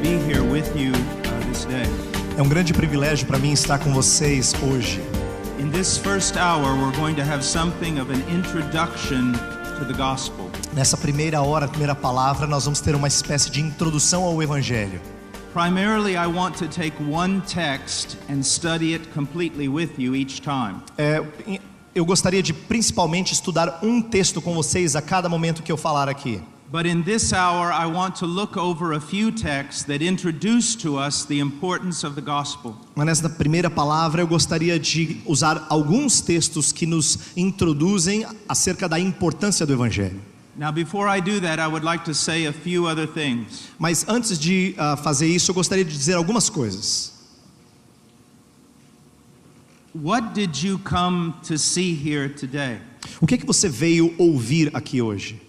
be here with you this day. É um grande privilégio para mim estar com vocês hoje. In this first hour, we're going to have something of an introduction to the gospel. Nessa primeira hora, primeira palavra, nós vamos ter uma espécie de introdução ao Evangelho. Primarily, I want to take one text and study it completely with you each time. Eu gostaria de principalmente estudar um texto com vocês a cada momento que eu falar aqui. But in this hour, I want to look over a few texts that introduce to us the importance of the gospel. Mas nessa primeira palavra eu gostaria de usar alguns textos que nos introduzem acerca da importância do Evangelho. Now, before I do that, I would like to say a few other things. Mas antes de fazer isso, eu gostaria de dizer algumas coisas. What did you come to see here today? O que você veio ouvir aqui hoje?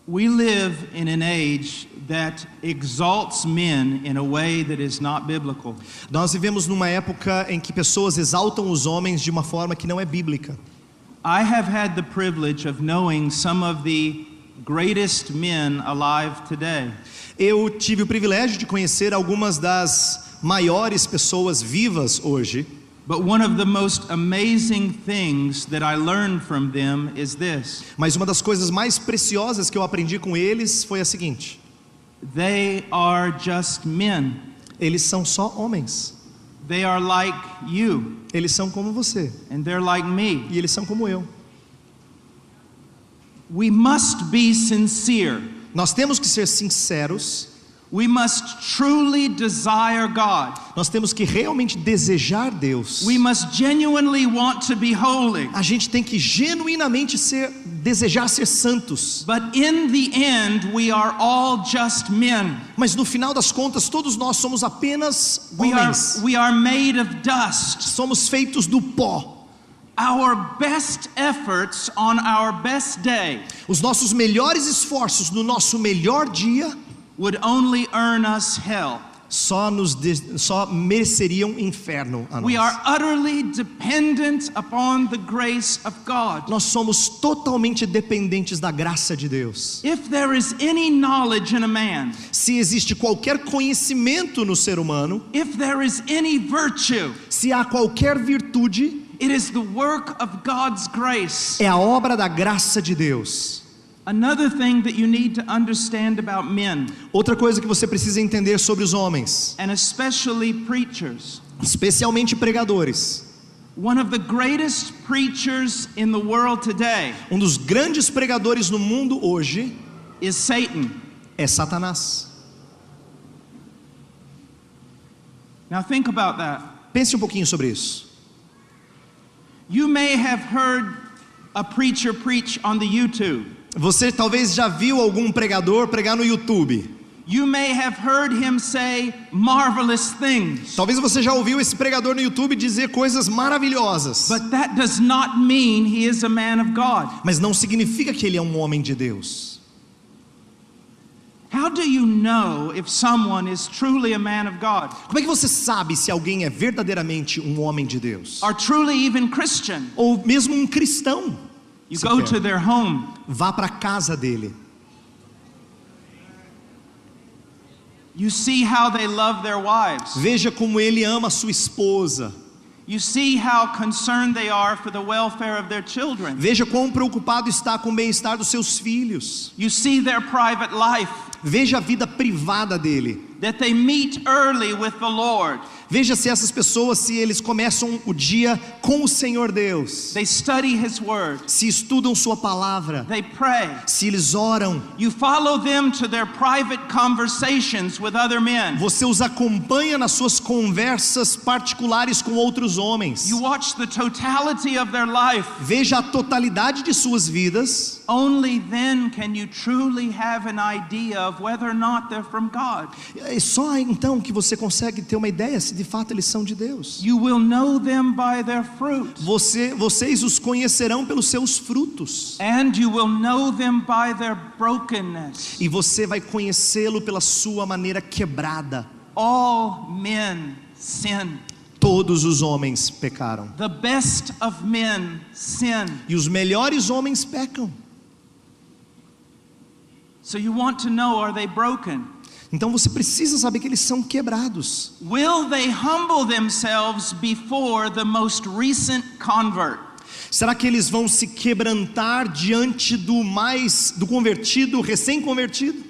We live in an age that exalts men in a way that is not biblical. Nós vivemos numa época em que pessoas exaltam os homens de uma forma que não é bíblica. I have had the privilege of knowing some of the greatest men alive today. Eu tive o privilégio de conhecer algumas das maiores pessoas vivas hoje. But one of the most amazing things that I learned from them is this. Mas uma das coisas mais preciosas que eu aprendi com eles foi a seguinte: They are just men. eles são só homens. They are like you. Eles são como você. And they're like me. E eles são como eu. We must be sincere. Nós temos que ser sinceros. We must truly desire God. Nós temos que realmente desejar Deus. We must genuinely want to be holy. A gente tem que genuinamente desejar ser santos. But in the end, we are all just men. Mas no final das contas, todos nós somos apenas homens. We are made of dust. Somos feitos do pó. Our best efforts on our best day Os nossos melhores esforços no nosso melhor dia would only earn us hell. só mereceriam inferno a nós. We are utterly dependent upon the grace of God. Nós somos totalmente dependentes da graça de Deus. If there is any knowledge in a man, Se existe qualquer conhecimento no ser humano, if there is any virtue, se há qualquer virtude, it is the work of God's grace. é a obra da graça de Deus. Another thing that you need to understand about men, Outra coisa que você precisa entender sobre os homens, and especially preachers. especialmente pregadores. One of the greatest preachers in the world today Um dos grandes pregadores no mundo hoje is Satan. é Satanás. Now think about that. Pense um pouquinho sobre isso. You may have heard a preacher preach on the YouTube. Você talvez já viu algum pregador pregar no YouTube. You may have heard him say marvelous things. Talvez você já ouviu esse pregador no YouTube dizer coisas maravilhosas. But that does not mean he is a man of God. Mas não significa que ele é um homem de Deus. How do you know if someone is truly a man of God? Como é que você sabe se alguém é verdadeiramente um homem de Deus? Or truly even Christian? Ou mesmo um cristão? You go to their home. Vá para a casa dele. You see how they love their wives. Veja como ele ama a sua esposa. You see how concerned they are for the welfare of their children. Veja quão preocupado está com o bem-estar dos seus filhos. You see their private life. Veja a vida privada dele. That they meet early with the Lord. Veja se essas pessoas, se eles começam o dia com o Senhor Deus. They study His Word. Se estudam sua palavra. They pray. Se eles oram. You follow them to their private conversations with other men. Você os acompanha nas suas conversas particulares com outros homens. You watch the totality of their life. Veja a totalidade de suas vidas. Only then can you truly have an idea of whether or not they're from God. É só então que você consegue ter uma ideia se de fato eles são de Deus. You will know them by their fruit. Vocês os conhecerão pelos seus frutos. And you will know them by their brokenness. E você vai conhecê-lo pela sua maneira quebrada. All men sin. Todos os homens pecaram. The best of men sin. E os melhores homens pecam. So you want to know, are they broken? Então você precisa saber que eles são quebrados. Will they humble themselves before the most recent convert? Será que eles vão se quebrantar diante do convertido, recém-convertido?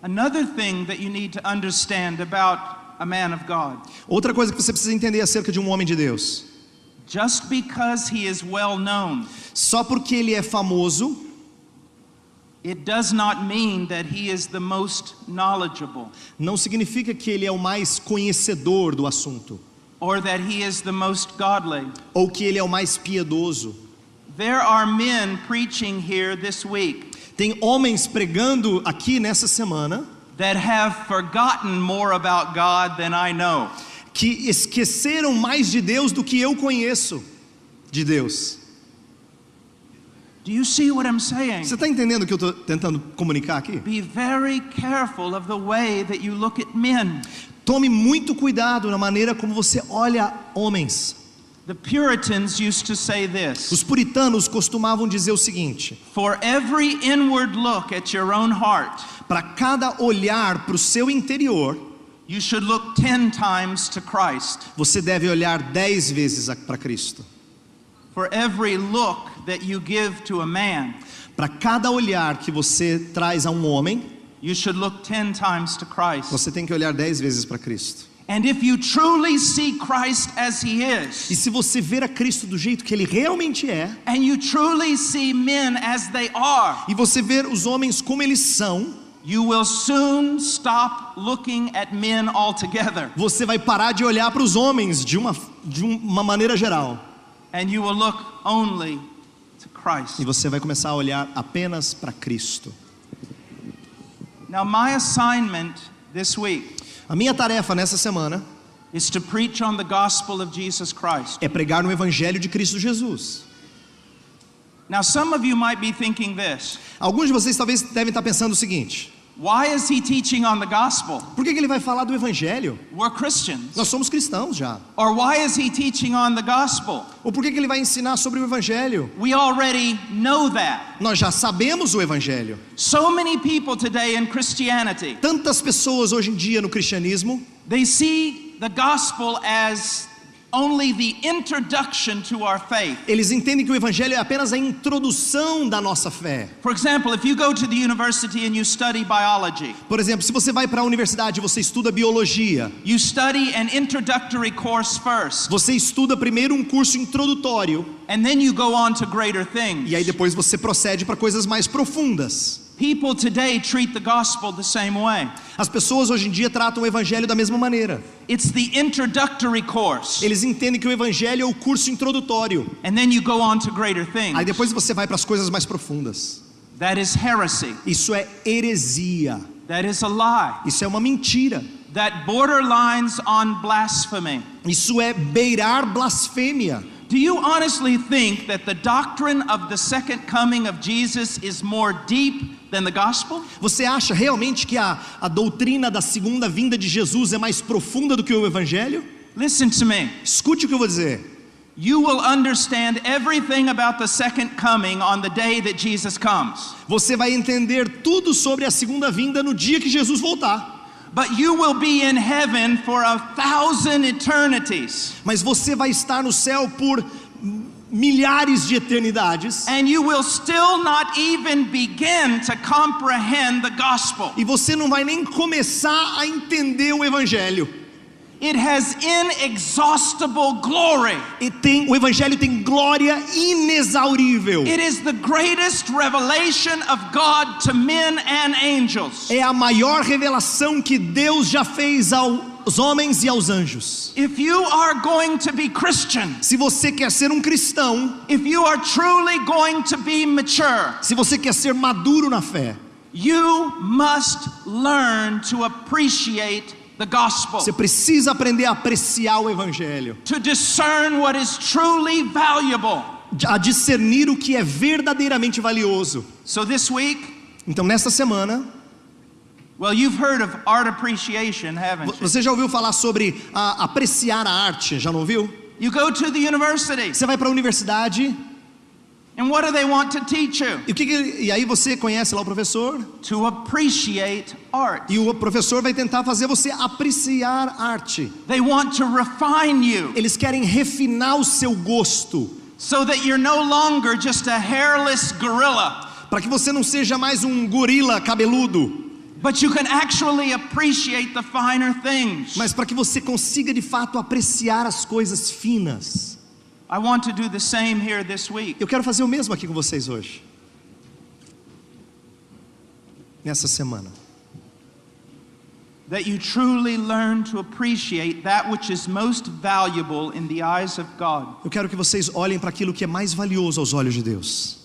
Another thing that you need to understand about a man of God. Outra coisa que você precisa entender acerca de um homem de Deus. Just because he is well known, Só porque ele é famoso, it does not mean that he is the most knowledgeable não significa que ele é o mais conhecedor do assunto, or that he is the most godly. ou que ele é o mais piedoso. There are men preaching here this week Tem homens pregando aqui nessa semana that have forgotten more about God than I know. que esqueceram mais de Deus do que eu conheço de Deus. Do you see what I'm saying? Você está entendendo o que eu estou tentando comunicar aqui? Be very careful of the way that you look at men. Tome muito cuidado na maneira como você olha homens. The Puritans used to say this: Os puritanos costumavam dizer o seguinte: for every inward look at your own heart, para cada olhar para o seu interior, you should look 10 times to Christ. você deve olhar 10 vezes para Cristo. For every look that you give to a man, Para cada olhar que você traz a um homem, you should look 10 times to Christ. você tem que olhar 10 vezes para Cristo. And if you truly see Christ as he E is, se você ver a Cristo do jeito que ele realmente é, and you truly see men as they are, e você ver os homens como eles são, you will soon stop looking at men altogether, você vai parar de olhar para os homens de uma maneira geral. and you will look only to Christ. E você vai começar a olhar apenas para Cristo. Now my assignment this week A minha tarefa nessa semana is to preach on the gospel of Jesus Christ. é pregar no Evangelho de Cristo Jesus. Now some of you might be thinking this: Alguns de vocês talvez devem estar pensando o seguinte: why is he teaching on the gospel? por que ele vai falar do Evangelho? We're Christians. Nós somos cristãos já. Or why is he teaching on the gospel? Ou por que ele vai ensinar sobre o Evangelho? We already know that. Nós já sabemos o Evangelho. So many people today in Christianity, Tantas pessoas hoje em dia no cristianismo, they see the gospel as only the introduction to our faith. eles entendem que o Evangelho é apenas a introdução da nossa fé. For example, if you go to the university and you study biology, Por exemplo, se você vai para a universidade e você estuda biologia, you study an introductory course first, você estuda primeiro um curso introdutório, and then you go on to greater things. e aí depois você procede para coisas mais profundas. People today treat the gospel the same way. As pessoas hoje em dia tratam o Evangelho da mesma maneira. It's the introductory course, Eles entendem que o Evangelho é o curso introdutório. and then you go on to greater things. Aí depois você vai para as coisas mais profundas. That is heresy. Isso é heresia. That is a lie. Isso é uma mentira. That borderlines on blasphemy. Isso é beirar blasfêmia. Do you honestly think that the doctrine of the second coming of Jesus is more deep than the gospel? Você acha realmente que a doutrina da segunda vinda de Jesus é mais profunda do que o Evangelho? Listen to me. Escute o que eu vou dizer. You will understand everything about the second coming on the day that Jesus comes. Você vai entender tudo sobre a segunda vinda no dia que Jesus voltar. But you will be in heaven for 1,000 eternities. Mas você vai estar no céu por milhares de eternidades. And you will still not even begin to comprehend the gospel. E você não vai nem começar a entender o Evangelho. It has inexhaustible glory. O Evangelho tem glória inexaurível. It is the greatest revelation of God to men and angels. É a maior revelação que Deus já fez aos homens e aos anjos. If you are going to be Christian, Se você quer ser um cristão, if you are truly going to be mature, se você quer ser maduro na fé, you must learn to appreciate the gospel, você precisa aprender a apreciar o Evangelho, to discern what is truly valuable. a discernir o que é verdadeiramente valioso. So this week, Então nesta semana, well, you've heard of art appreciation, haven't you? você já ouviu falar sobre apreciar a arte? Já não ouviu? You go to the university, Você vai para a universidade And what do they want to teach you? E aí você conhece lá o professor? To appreciate art. E o professor vai tentar fazer você apreciar arte. They want to refine you. Eles querem refinar o seu gosto. So that you're no longer just a hairless gorilla. Para que você não seja mais um gorila cabeludo. But you can actually appreciate the finer things. Mas para que você consiga de fato apreciar as coisas finas. I want to do the same here this week. Eu quero fazer o mesmo aqui com vocês hoje. Nessa semana. That you truly learn to appreciate that which is most valuable in the eyes of God. Eu quero que vocês olhem para aquilo que é mais valioso aos olhos de Deus.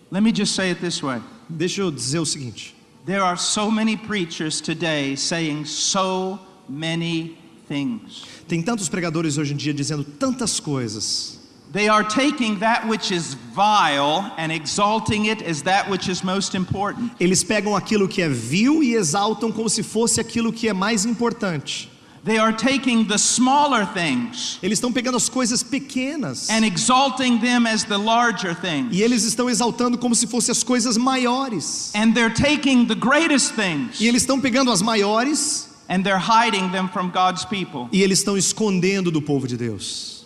Let me just say it this way. Deixa eu dizer o seguinte. There are so many preachers today saying so many things. Tem tantos pregadores hoje em dia dizendo tantas coisas. They are taking that which is vile and exalting it as that which is most important. Eles pegam aquilo que é vil e exaltam como se fosse aquilo que é mais importante. They are taking the smaller things. Eles estão pegando as coisas pequenas. And exalting them as the larger things. E eles estão exaltando como se fossem as coisas maiores. And they're taking the greatest things. E eles estão pegando as maiores. And they're hiding them from God's people. E eles estão escondendo do povo de Deus.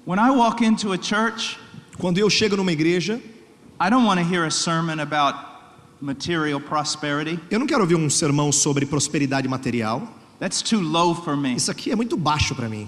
When I walk into a church, quando eu chego numa igreja, I don't want to hear a sermon about material prosperity. Eu não quero ouvir um sermão sobre prosperidade material. That's too low for me. Isso aqui é muito baixo para mim.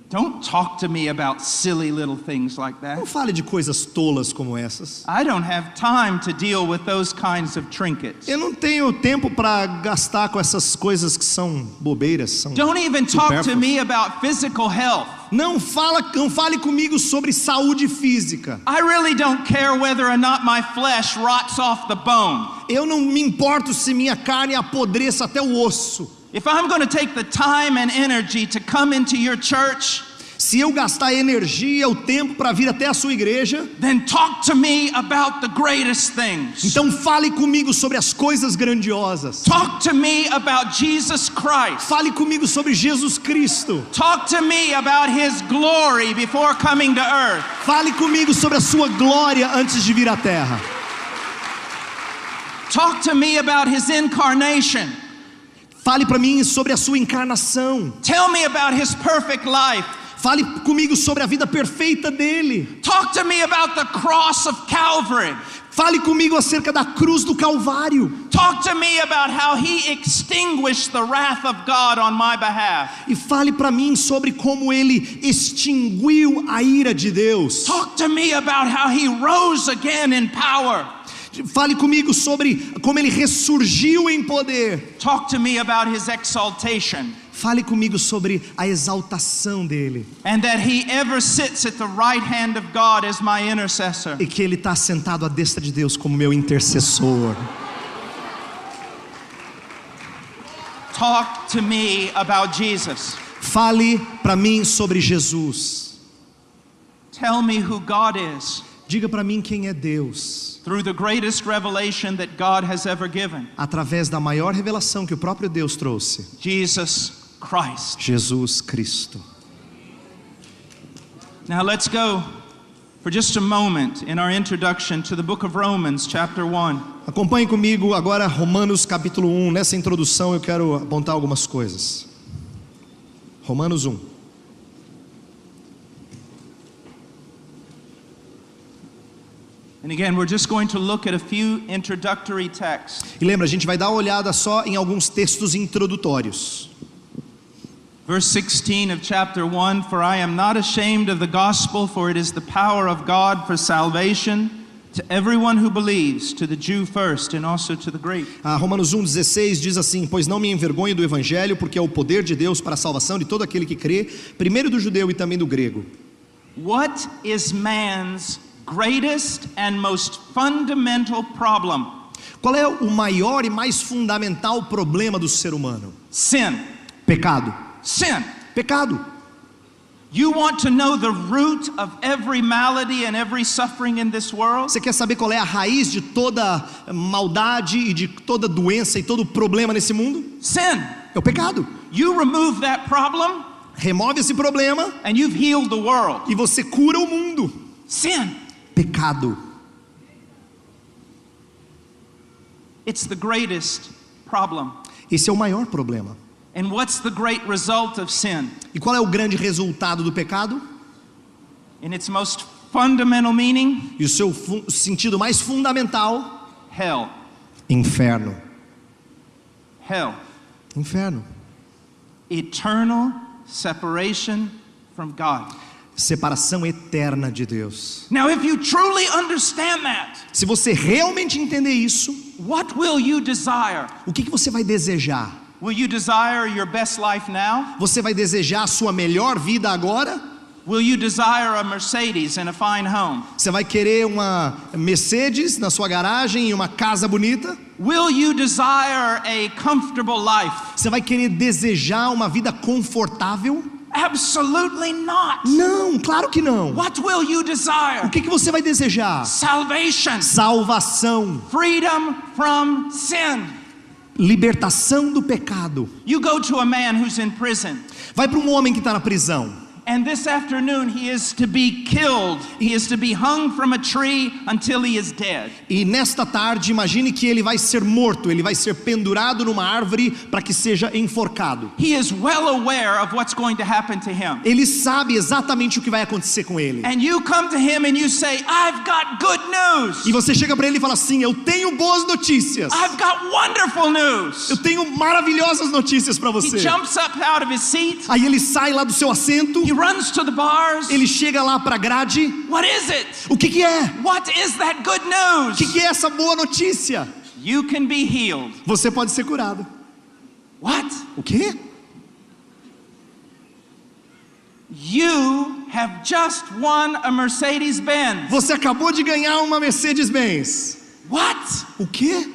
Don't talk to me about silly little things like that. Não fale de coisas tolas como essas. I don't have time to deal with those kinds of trinkets. Eu não tenho tempo para gastar com essas coisas que são bobeiras, são Don't even talk to me about physical health. Não fale comigo sobre saúde física. I really don't care whether or not my flesh rots off the bone. Eu não me importo se minha carne apodreça até o osso. If I'm going to take the time and energy to come into your church, se eu gastar energia, o tempo para vir até a sua igreja, then talk to me about the greatest things. Então fale comigo sobre as coisas grandiosas. Talk to me about Jesus Christ. Fale comigo sobre Jesus Cristo. Talk to me about his glory before coming to earth. Fale comigo sobre a sua glória antes de vir à terra. Talk to me about his incarnation. Fale para mim sobre a sua encarnação. Tell me about his perfect life. Fale comigo sobre a vida perfeita dele. Talk to me about the cross of Calvary. Fale comigo acerca da cruz do Calvário. Talk to me about how he extinguished the wrath of God on my behalf. E fale para mim sobre como ele extinguiu a ira de Deus. Talk to me about how he rose again in power. Fale comigo sobre como ele ressurgiu em poder. Talk to me about his exaltation. Fale comigo sobre a exaltação dele. And that he ever sits at the right hand of God as my intercessor. E que ele está sentado à destra de Deus como meu intercessor. Talk to me about Jesus. Fale para mim sobre Jesus. Tell me who God is. Diga para mim quem é Deus. Through the greatest revelation that God has ever given. Através da maior revelação que o próprio Deus trouxe. Jesus Christ. Jesus Cristo. Now let's go for just a moment in our introduction to the book of Romans, chapter 1. Acompanhe comigo agora Romanos capítulo 1. Nessa introdução eu quero apontar algumas coisas. Romanos 1. And again, we're just going to look at a few introductory texts. E lembra, a gente vai dar uma olhada só em alguns textos introdutórios. Verse 16 of chapter 1, for I am not ashamed of the gospel, for it is the power of God for salvation to everyone who believes, to the Jew first and also to the Greek. Romanos 1:16 diz assim: pois não me envergonho do evangelho, porque é o poder de Deus para a salvação de todo aquele que crê, primeiro do judeu e também do grego. What is man's greatest and most fundamental problem? Qual é o maior e mais fundamental problema do ser humano? Sin. Pecado. Sin. Pecado. You want to know the root of every malady and every suffering in this world? Você quer saber qual é a raiz de toda maldade e de toda doença e todo problema nesse mundo? Sin. É o pecado. You remove that problem, remove esse problema and you've healed the world. e você cura o mundo. Sin. Pecado. It's the greatest problem. Esse é o maior problema. And what's the great result of sin? E qual é o grande resultado do pecado? In its most fundamental meaning, E o seu sentido mais fundamental? hell. Inferno. Hell. Inferno. Eternal separation from God. Separação eterna de Deus. Now, if you truly understand that, Se você realmente entender isso, what will you desire? o que você vai desejar? Will you desire your best life now? Você vai desejar a sua melhor vida agora? Will you desire a Mercedes and a fine home? Você vai querer uma Mercedes na sua garagem e uma casa bonita? Will you desire a comfortable life? Você vai querer desejar uma vida confortável? Absolutely not. Não, claro que não. What will you desire? O que você vai desejar? Salvation, Salvação, freedom from sin. libertação do pecado. You go to a man who's in prison, Vai para um homem que está na prisão. and this afternoon he is to be killed. He is to be hung from a tree until he is dead. E nesta tarde, imagine que ele vai ser morto, ele vai ser pendurado numa árvore para que seja enforcado. He is well aware of what's going to happen to him. Ele sabe exatamente o que vai acontecer com ele. And you come to him and you say, I've got good news. E você chega para ele e fala assim: eu tenho boas notícias. I've got wonderful news. Eu tenho maravilhosas notícias para He você. jumps up out of his seat. Aí ele sai lá do seu assento, He runs to the bars. ele chega lá para a grade. What is it? O que é? What is that good O news? que é essa boa notícia? You can be healed. Você pode ser curado. What? O quê? You have just won a Mercedes-Benz. Você acabou de ganhar uma Mercedes-Benz. What? O quê?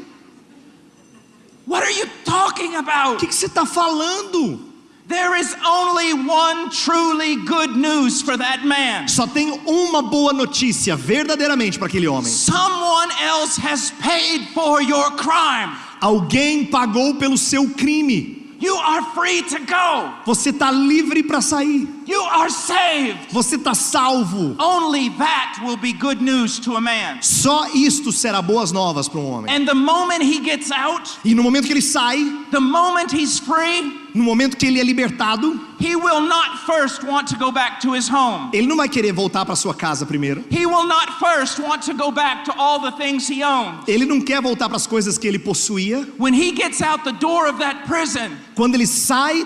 What are you talking O about? que você está falando? There is only one truly good news for that man. Só tem uma boa notícia verdadeiramente para aquele homem. Someone else has paid for your crime. Alguém pagou pelo seu crime. You are free to go. Você está livre para sair. You are saved. Você está salvo. Only that will be good news to a man. Só isto será boas novas para um homem. And the moment he gets out, E no momento que ele sai, the moment he's free, no momento que ele é libertado, he will not first want to go back to his home. ele não vai querer voltar para sua casa primeiro. He will not first want to go back to all the things he owns. Ele não quer voltar para as coisas que ele possuía. When he gets out the door of that prison, Quando ele sai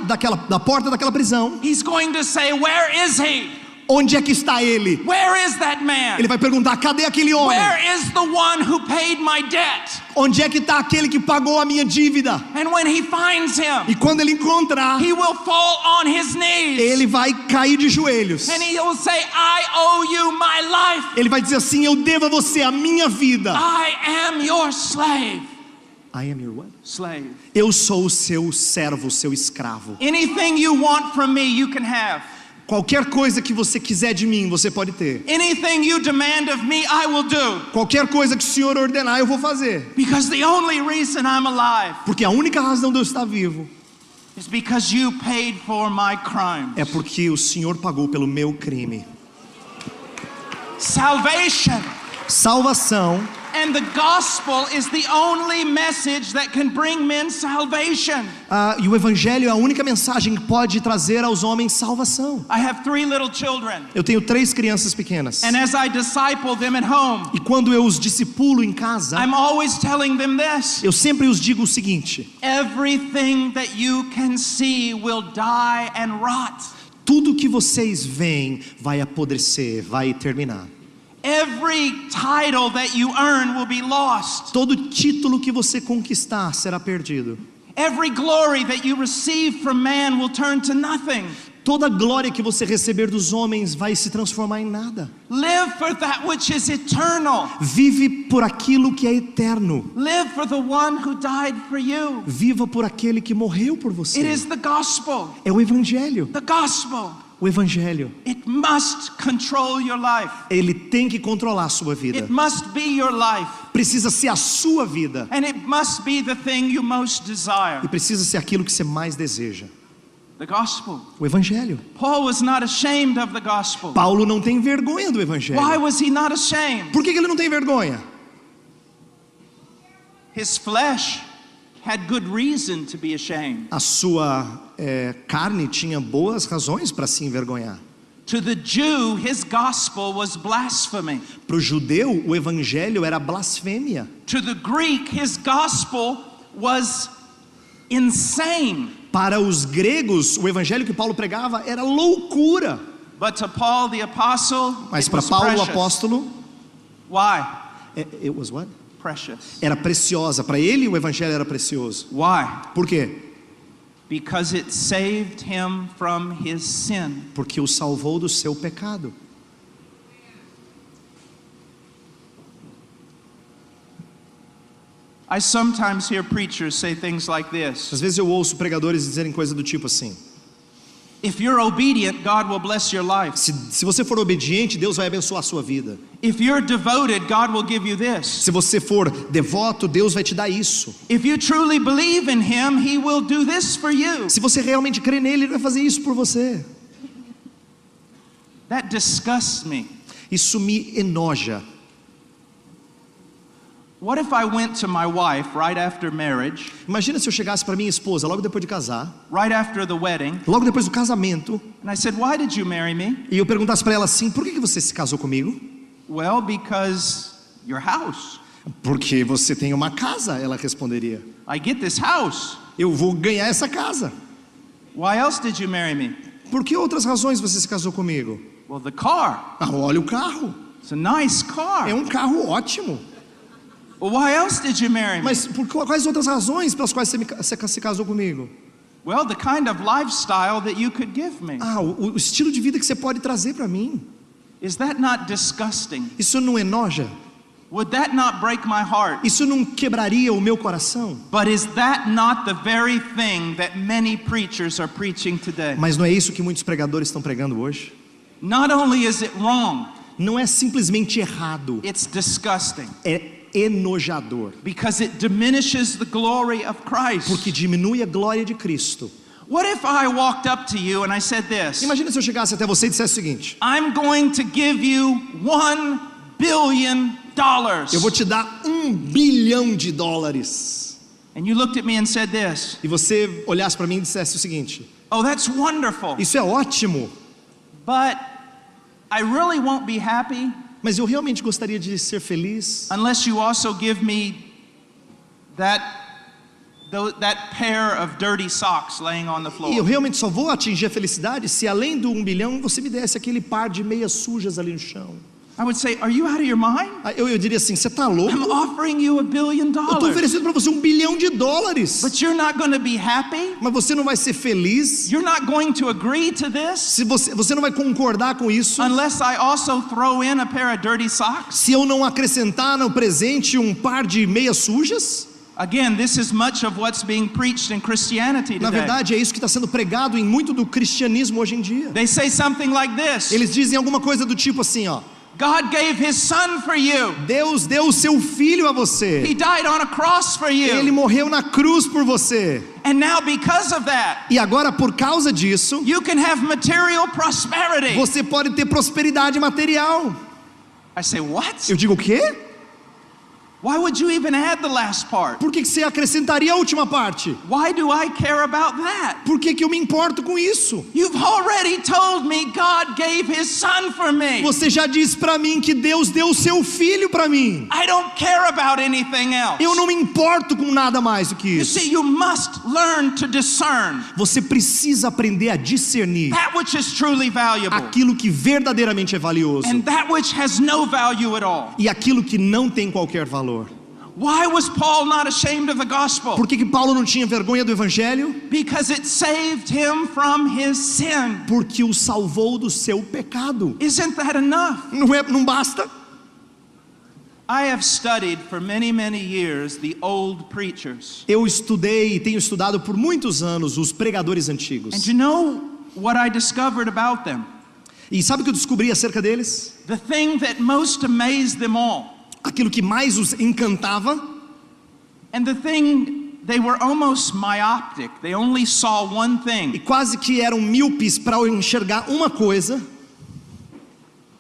da porta daquela prisão, he's going to say, where is he? onde é que está ele? Where is that man? Ele vai perguntar: cadê aquele homem? Where is the one who paid my debt? Onde é que está aquele que pagou a minha dívida? And when he finds him, E quando ele encontrar, he will fall on his knees. ele vai cair de joelhos. And he will say, I owe you my life. Ele vai dizer assim: eu devo a você a minha vida. I am your slave. I am your what? Slave. Eu sou o seu servo, o seu escravo. Anything you want from me, you can have. Qualquer coisa que você quiser de mim, você pode ter. Anything you demand of me, I will do. Qualquer coisa que o Senhor ordenar, eu vou fazer. Because the only reason I'm alive Porque a única razão de eu estar vivo is because you paid for my crimes. é porque o Senhor pagou pelo meu crime. Salvation Salvação. and the gospel is the only message that can bring men salvation. E o Evangelho é a única mensagem que pode trazer aos homens salvação. I have 3 little children, Eu tenho 3 crianças pequenas. and as I disciple them at home, E quando eu os discipulo em casa, I'm always telling them this: eu sempre os digo o seguinte: everything that you can see will die and rot. tudo que vocês veem vai apodrecer, vai terminar. Every title that you earn will be lost. Todo título que você conquistar será perdido. Every glory that you receive from man will turn to nothing. Toda glória que você receber dos homens vai se transformar em nada. Live for that which is eternal. Vive por aquilo que é eterno. Live for the one who died for you. Viva por aquele que morreu por você. It is the gospel. É o Evangelho. The gospel. O Evangelho. It must control your life. Ele tem que controlar a sua vida. It must be your life. Precisa ser a sua vida. And it must be the thing you most desire. E precisa ser aquilo que você mais deseja. The The gospel. O evangelho. Paul was not ashamed of the gospel. Paulo não tem vergonha do evangelho. Why was he not ashamed? Por que ele não tem vergonha? His flesh had good reason to be ashamed. A sua carne tinha boas razões para se envergonhar. To the Jew, his gospel was blasphemy. Para o judeu, o evangelho era blasfêmia. To the Greek, his gospel was insane. Para os gregos, o evangelho que Paulo pregava era loucura. But to Paul the apostle, Mas it para was Paulo o precious. apóstolo, Why? it was what? Precious. Era preciosa. Para ele o evangelho era precioso. Why? Por quê? Because it saved him from his sin. Porque o salvou do seu pecado. I sometimes hear preachers say things like this. Às vezes eu ouço pregadores dizerem coisa do tipo assim: If you're obedient, God will bless your life. se você for obediente, Deus vai abençoar a sua vida. If you're devoted, God will give you this. Se você for devoto, Deus vai te dar isso. If you truly believe in Him, He will do this for you. Se você realmente crê nele, Ele vai fazer isso por você. That disgusts me. Isso me enoja. What if I went to my wife right after marriage, Imagina se eu chegasse para minha esposa logo depois de casar, right after the wedding, logo depois do casamento, and I said, "Why did you marry me?" e eu perguntasse para ela assim: por que você se casou comigo? Well, because your house. Porque você tem uma casa, ela responderia. I get this house. Eu vou ganhar essa casa. Why else did you marry me? Por que outras razões você se casou comigo? Well, the car. Ah, olha o carro. It's a nice car. É um carro ótimo. Well, why else did you marry me? Mas por quais outras razões pelas quais você se casou comigo? Well, the kind of lifestyle that you could give me. Ah, o estilo de vida que você pode trazer para mim. Is that not disgusting? Isso não enoja? Would that not break my heart? Isso não quebraria o meu coração? But is that not the very thing that many preachers are preaching today? Mas não é isso que muitos pregadores estão pregando hoje? Not only is it wrong, Não é simplesmente errado, it's disgusting. é enojador. Because it diminishes the glory of Christ. Porque diminui a glória de Cristo. What if I walked up to you and I said this? Imagina se eu chegasse até você e dissesse o seguinte: I'm going to give you $1 billion. eu vou te dar $1 bilhão. And you looked at me and said this. E você olhasse para mim e dissesse o seguinte: Oh, that's wonderful. isso é ótimo, But I really won't be happy mas eu realmente gostaria de ser feliz unless you also give me that pair of dirty socks laying on the floor. e eu realmente só vou atingir a felicidade se além do $1 bilhão você me desse aquele par de meias sujas ali no chão. I would say, are you out of your mind? Eu diria assim: você está louco? I'm offering you $1 billion. Eu estou oferecendo para você $1 bilhão. But you're not going to be happy? Mas você não vai ser feliz? You're not going to agree to this Se você não vai concordar com isso? unless I also throw in a pair of dirty socks? Se eu não acrescentar no presente um par de meias sujas? Again, this is much of what's being preached in Christianity Na today. verdade, é isso que está sendo pregado em muito do cristianismo hoje em dia. They say something like this. Eles dizem alguma coisa do tipo assim, ó: God gave His Son for you. Deus deu o seu filho a você. He died on a cross for Ele you. morreu na cruz por você. And now because of that, E agora, por causa disso, you can have material prosperity. você pode ter prosperidade material. I say, what? Eu digo: o quê? Why would you even add the last part? Por que você acrescentaria a última parte? Why do I care about that? Por que eu me importo com isso? You've already told me God gave His Son for me. Você já disse para mim que Deus deu o seu filho para mim. I don't care about anything else. Eu não me importo com nada mais do que You isso. see, you must learn to discern Você precisa aprender a discernir that which is truly valuable aquilo que verdadeiramente é valioso and that which has no value at all. e aquilo que não tem qualquer valor. Why was Paul not ashamed of the gospel? Por que Paulo não tinha vergonha do evangelho? Because it saved him from his sin. Porque o salvou do seu pecado. Isn't that enough? Não basta? I have studied for many, many years the old preachers. Eu estudei e tenho estudado por muitos anos os pregadores antigos. And you know what I discovered about them? E sabe o que eu descobri acerca deles? The thing that most amazed them all, Aquilo que mais os encantava and the thing they were almost myopic. They only saw one E thing. quase que eram míopes para enxergar uma coisa.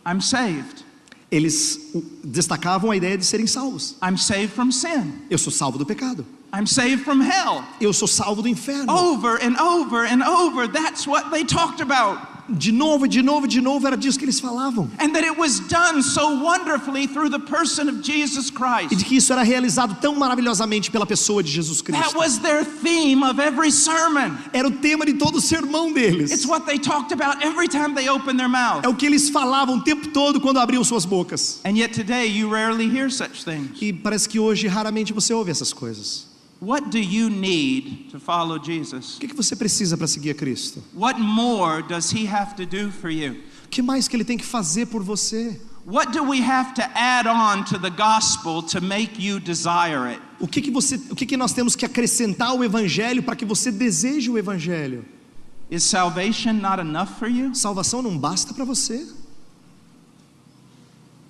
I'm saved. Eles destacavam a ideia de serem salvos. I'm saved from sin. Eu sou salvo do pecado. I'm saved from hell. Eu sou salvo do inferno. Over and over and over, that's what they talked about. De novo, de novo, de novo, era disso que eles falavam. And that it was done so wonderfully through the person of Jesus E Christ. de que isso era realizado tão maravilhosamente pela pessoa de Jesus That Cristo. was their theme of every sermon. Era o tema de todo o sermão deles. It's what they talked about every time they opened their mouth. É o que eles falavam o tempo todo quando abriam suas bocas. And yet today you rarely hear such things. E parece que hoje raramente você ouve essas coisas. What do you need to follow Jesus? O que você precisa para seguir a Cristo? What more does he have to do for you? O que mais que ele tem que fazer por você? What do we have to add on to the gospel to make you desire it? O que nós temos que acrescentar ao evangelho para que você deseje o evangelho? Is salvation not enough for you? Salvação não basta para você?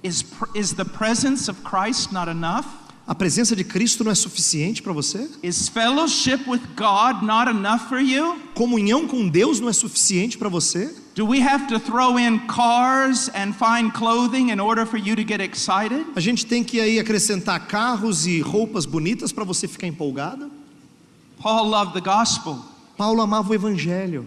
Is the presence of Christ not enough? A presença de Cristo não é suficiente para você? Is fellowship with God not enough for you? Comunhão com Deus não é suficiente para você? Do we have to throw in cars and fine clothing in order for you to get excited? A gente tem que aí acrescentar carros e roupas bonitas para você ficar empolgado? Paul loved the gospel Paulo amava o evangelho,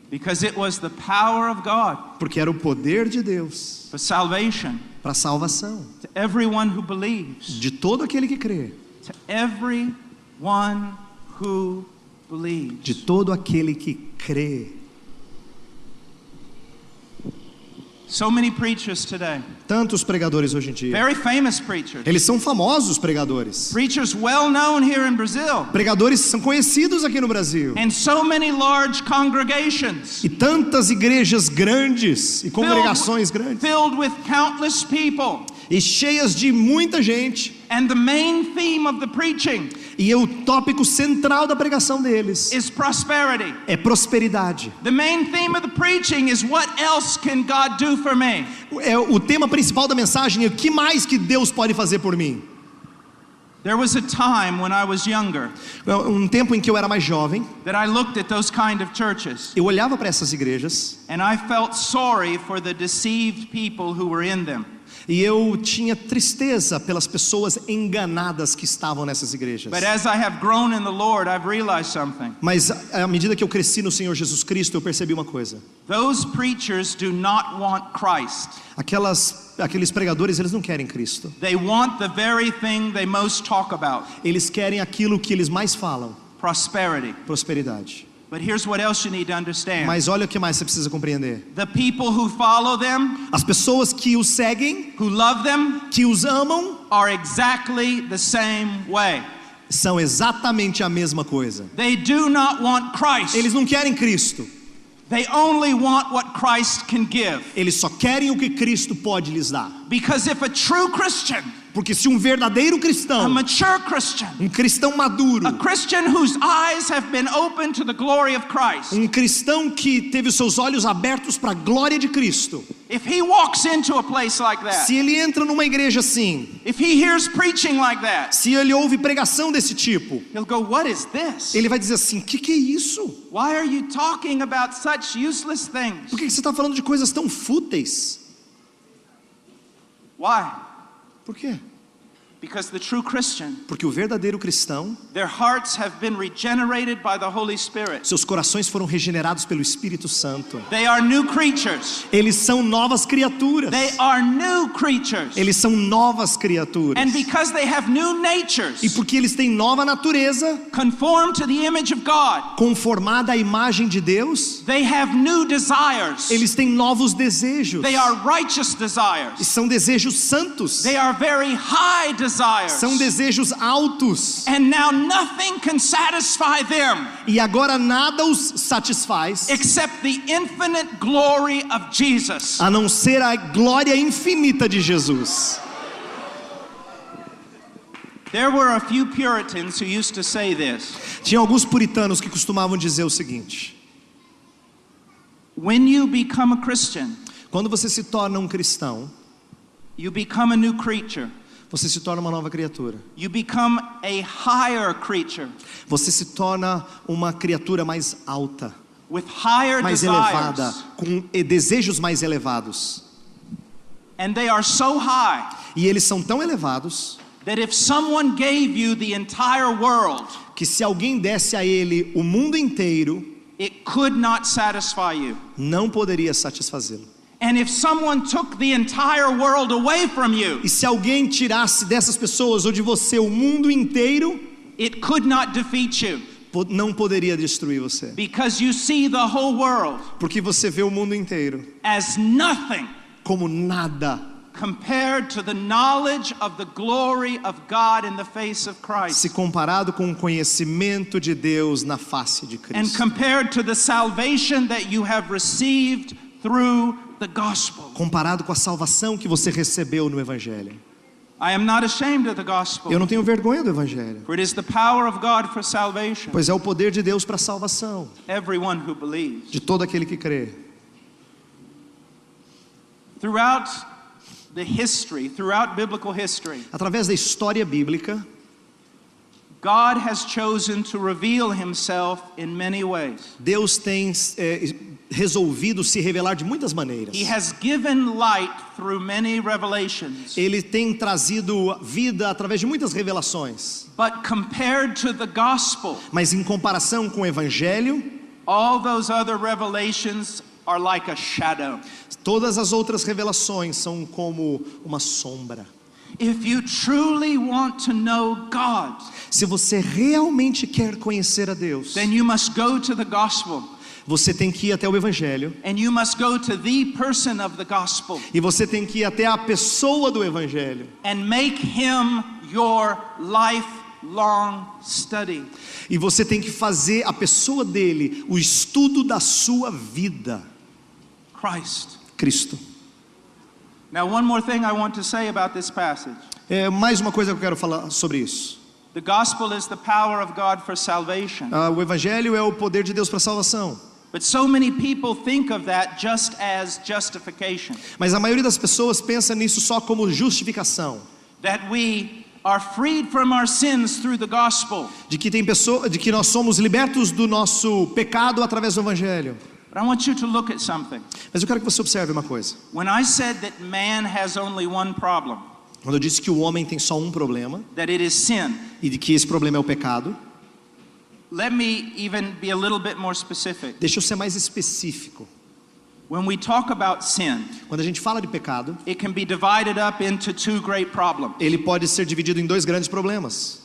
because it was the power of God porque era o poder de Deus for salvation para a salvação to everyone who believes. de todo aquele que crê, To everyone who believes. de todo aquele que crê. So many preachers today, Tantos pregadores hoje em dia. very famous preachers, Eles são famosos pregadores. preachers well known here in Brazil, Pregadores são conhecidos aqui no Brasil. and so many large congregations E tantas igrejas grandes e congregações grandes filled with countless people. e cheias de muita gente. And the main theme of the preaching E o tópico central da pregação deles is prosperity. é prosperidade. The main theme of the preaching is what else can God do for me? É o tema principal da mensagem é o que mais que Deus pode fazer por mim. There was a time when I was younger Um tempo em que eu era mais jovem, that I looked at those kind of churches eu olhava para essas igrejas and I felt sorry for the deceived people who were in them. e eu tinha tristeza pelas pessoas enganadas que estavam nessas igrejas. But as I have grown in the Lord, I've realized something. Mas à medida que eu cresci no Senhor Jesus Cristo, eu percebi uma coisa. Those preachers do not want Christ. Aqueles pregadores, eles não querem Cristo. They want the very thing they most talk about, Eles querem aquilo que eles mais falam, prosperity. prosperidade. But here's what else you need to understand. Mas olha o que mais você precisa compreender. The people who follow them, As pessoas que os seguem, who love them, que os amam, are exactly the same way. são exatamente a mesma coisa. They do not want Christ. Eles não querem Cristo. They only want what Christ can give. Eles só querem o que Cristo pode lhes dar. Because if a true Christian, Porque se um verdadeiro a cristão, mature Christian, um cristão maduro, a Christian whose eyes have been opened to the glory of Christ, um cristão que teve os seus olhos abertos para a glória de Cristo, if he walks into a place like that, se ele entra numa igreja assim, if he hears preaching like that, se ele ouve pregação desse tipo, he'll go, what is this? ele vai dizer assim: que é isso? Why are you talking about such useless things? Por que você está falando de coisas tão fúteis? Why? Por quê? Because the true Christian, Porque o verdadeiro cristão, their hearts have been regenerated by the Holy Spirit. seus corações foram regenerados pelo Espírito Santo. They are new creatures. Eles são novas criaturas. They are new creatures. Eles são novas criaturas. And because they have new natures, E porque eles têm nova natureza, conformed to the image of God, conformada à imagem de Deus, they have new desires. eles têm novos desejos. They are righteous E desires. são desejos santos. They are very high desires. São desejos altos. And now nothing can satisfy them E agora nada os satisfaz, except the infinite glory of Jesus. a não ser a glória infinita de Jesus. There were a few Puritans who used to say this. Tinha alguns puritanos que costumavam dizer o seguinte: When you become a Christian, quando você se torna um cristão, you become a new creature. você se torna uma nova criatura. You become a higher creature Você se torna uma criatura mais alta, with higher mais desires. elevada, com desejos mais elevados. And they are so high E eles são tão elevados that if someone gave you the entire world, que se alguém desse a ele o mundo inteiro, it could not satisfy you. não poderia satisfazê-lo. And if someone took the entire world away from you, E se alguém tirasse dessas pessoas ou de você o mundo inteiro, it could not defeat you não poderia destruir você. because you see the whole world Porque você vê o mundo inteiro as nothing como nada, compared to the knowledge of the glory of God in the face of Christ, se comparado com o conhecimento de Deus na face de and Cristo. compared to the salvation that you have received through the gospel. Comparado com a salvação que você recebeu no Evangelho. I am not ashamed of the gospel, Eu não tenho vergonha do Evangelho, for it is the power of God for salvation, pois é o poder de Deus para a salvação everyone who believes. de todo aquele que crê. Throughout the history, throughout biblical history, Através da história bíblica, God has chosen to reveal himself in many ways. Deus tem resolvido se revelar de muitas maneiras. He has given light through many revelations. Ele tem trazido vida através de muitas revelações. But compared to the gospel, Mas em comparação com o Evangelho, all those other revelations are like a shadow. todas as outras revelações são como uma sombra. If you truly want to know God, Se você realmente quer conhecer a Deus, then you must go to the gospel, você tem que ir até o Evangelho. and you must go to the person of the gospel E você tem que ir até a pessoa do Evangelho. and make him your lifelong study. E você tem que fazer a pessoa dele o estudo da sua vida. Christ. Cristo. Now, one more thing I want to say about this passage. Mais uma coisa que eu quero falar sobre isso. The gospel is the power of God for salvation. O Evangelho é o poder de Deus para a salvação. But so many people think of that just as justification. Mas a maioria das pessoas pensa nisso só como justificação. That we are freed from our sins through the gospel. De que nós somos libertos do nosso pecado através do Evangelho. But I want you to look at something. Mas eu quero que você observe uma coisa. When I said that man has only one problem, Quando eu disse que o homem tem só um problema, that it is sin, e de que esse problema é o pecado, let me even be a little bit more specific. deixa eu ser mais específico. When we talk about sin, Quando a gente fala de pecado, it can be divided up into two great problems. ele pode ser dividido em dois grandes problemas.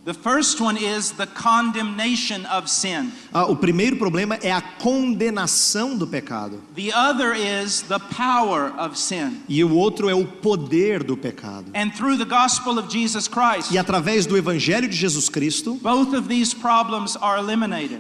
The first one is the condemnation of sin. O primeiro problema é a condenação do pecado. The other is the power of sin. E o outro é o poder do pecado. And through the gospel of Jesus Christ, E através do Evangelho de Jesus Cristo, both of these problems are eliminated.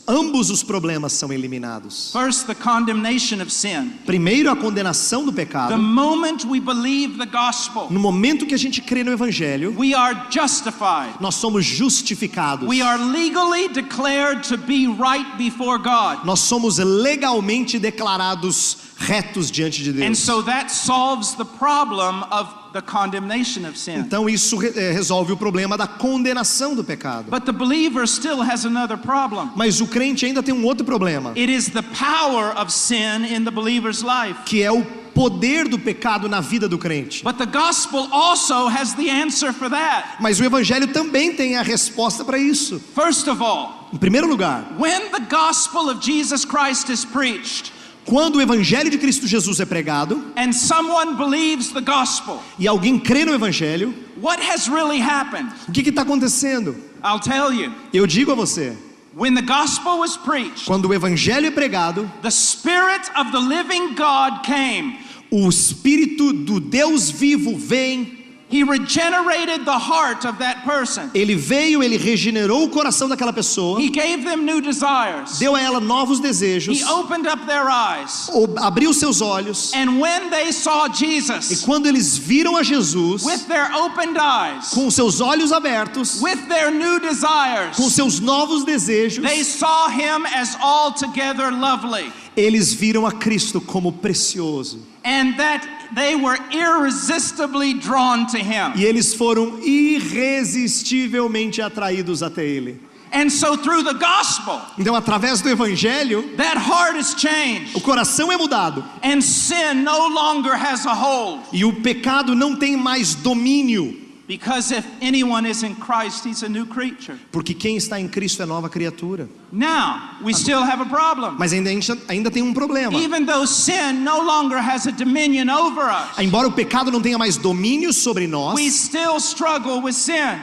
ambos os problemas são eliminados. First, the condemnation of sin. Primeiro, a condenação do The pecado. moment we believe the gospel, No momento que a gente crê no Evangelho, we are justified. nós somos justificados. We are legally declared to be right before God. Nós somos legalmente declarados retos diante de And Deus. so that solves the problem of the condemnation of sin. Então isso resolve o problema da condenação do pecado. But the believer still has another problem. Mas o crente ainda tem um outro problema, It is the power of sin in the believer's life. que é o poder do pecado na vida do crente. But the gospel also has the answer for that. Mas o Evangelho também tem a resposta para isso. First of all, Em primeiro lugar, when the gospel of Jesus Christ is preached, quando o Evangelho de Cristo Jesus é pregado and someone believes the gospel, e alguém crê no Evangelho, what has really happened? o que está acontecendo? I'll tell you. Eu digo a você, When the gospel was preached, quando o Evangelho é pregado, the Spirit of the living God came. o Espírito do Deus vivo vem. He regenerated the heart of that person. Ele veio, ele regenerou o coração daquela pessoa, He gave them new desires. deu a ela novos desejos, He opened up their eyes. abriu seus olhos, And when they saw e Jesus quando eles viram a Jesus with their opened eyes, com seus olhos abertos, with their new desires, com seus novos desejos, they saw him as altogether lovely. eles viram a Cristo como precioso. And that they were irresistibly drawn to him. E eles foram irresistivelmente atraídos até ele. And so through the gospel, Então, através do evangelho, that heart is changed, o coração é mudado. and sin no longer has a hold. E o pecado não tem mais domínio. Because if anyone is in Christ, he's a new creature. Porque quem está em Cristo é nova criatura. Now, we still have a problem. Mas ainda tem um problema. Even though sin no longer has a dominion over us, Embora o pecado não tenha mais domínio sobre nós, we still struggle with sin.